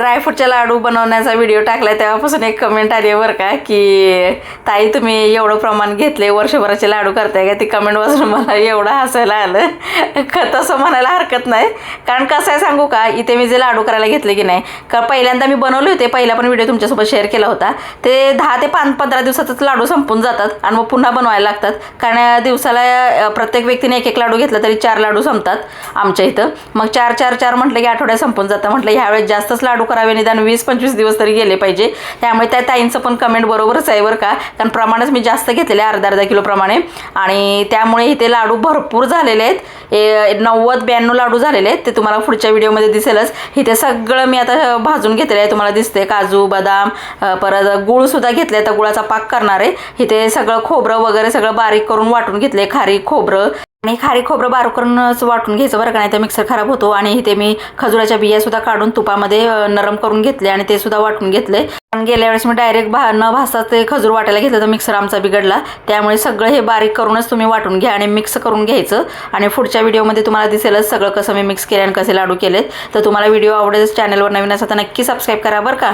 ड्रायफ्रूटचे लाडू बनवण्याचा व्हिडिओ टाकला तेव्हापासून एक कमेंट आली बरं का की ताई तुम्ही एवढं प्रमाण घेतले वर्षभराचे लाडू करताय का. ती कमेंट वाचून मला एवढं हसायला आलं. तसं म्हणायला हरकत नाही, कारण कसं आहे सांगू का, इथे मी जे लाडू करायला घेतले की नाही का, पहिल्यांदा मी बनवले होते, पहिला पण व्हिडिओ तुमच्यासोबत शेअर केला होता. ते 10 ते 15 दिवसातच लाडू संपून जातात आणि मग पुन्हा बनवायला लागतात, कारण दिवसाला प्रत्येक व्यक्तीने एक लाडू घेतला तरी 4 लाडू संपतात आमच्या इथं. मग 4 म्हटलं की आठवड्यात संपून जातं. म्हटलं ह्यावेळेस जास्तच लाडू करावे, निदान 20-25 दिवस तरी गेले पाहिजे. त्यामुळे त्या ताईंचं पण कमेंट बरोबरच आहे बरं का, कारण प्रमाणच मी जास्त घेतलेले अर्धा किलो प्रमाणे, आणि त्यामुळे इथे लाडू भरपूर झालेले आहेत. 90-92 लाडू झालेले आहेत. ते तुम्हाला पुढच्या व्हिडिओमध्ये दिसेलच. इथे सगळं मी आता भाजून घेतलेलं आहे, तुम्हाला दिसते. काजू बदाम, परत गुळसुद्धा घेतले, आता गुळाचा पाक करणार आहे. इथे सगळं खोबरं वगैरे सगळं बारीक करून वाटून घेतले, खारीक खोबरं. आणि खारीक खोबरं बारीक करूनच वाटून घ्यायचं बरं का, नाही तर मिक्सर खराब होतो. आणि इथे मी खजुराच्या बियासुद्धा काढून तुपामध्ये नरम करून घेतले आणि ते सुद्धा वाटून घेतले. पण गेल्या वेळेस मी डायरेक्ट न भाजता ते खजूर वाटायला घेतलं तर मिक्सर आमचा बिघडला. त्यामुळे सगळं हे बारीक करूनच तुम्ही वाटून घ्या आणि मिक्स करून घ्यायचं. आणि पुढच्या व्हिडिओमध्ये तुम्हाला दिसेलच सगळं कसं मी मिक्स केलं आणि कसे लाडू केलेत. तर तुम्हाला व्हिडिओ आवडेल, चॅनलवर नवीन असेल तर नक्की सबस्क्राईब करा बरं का.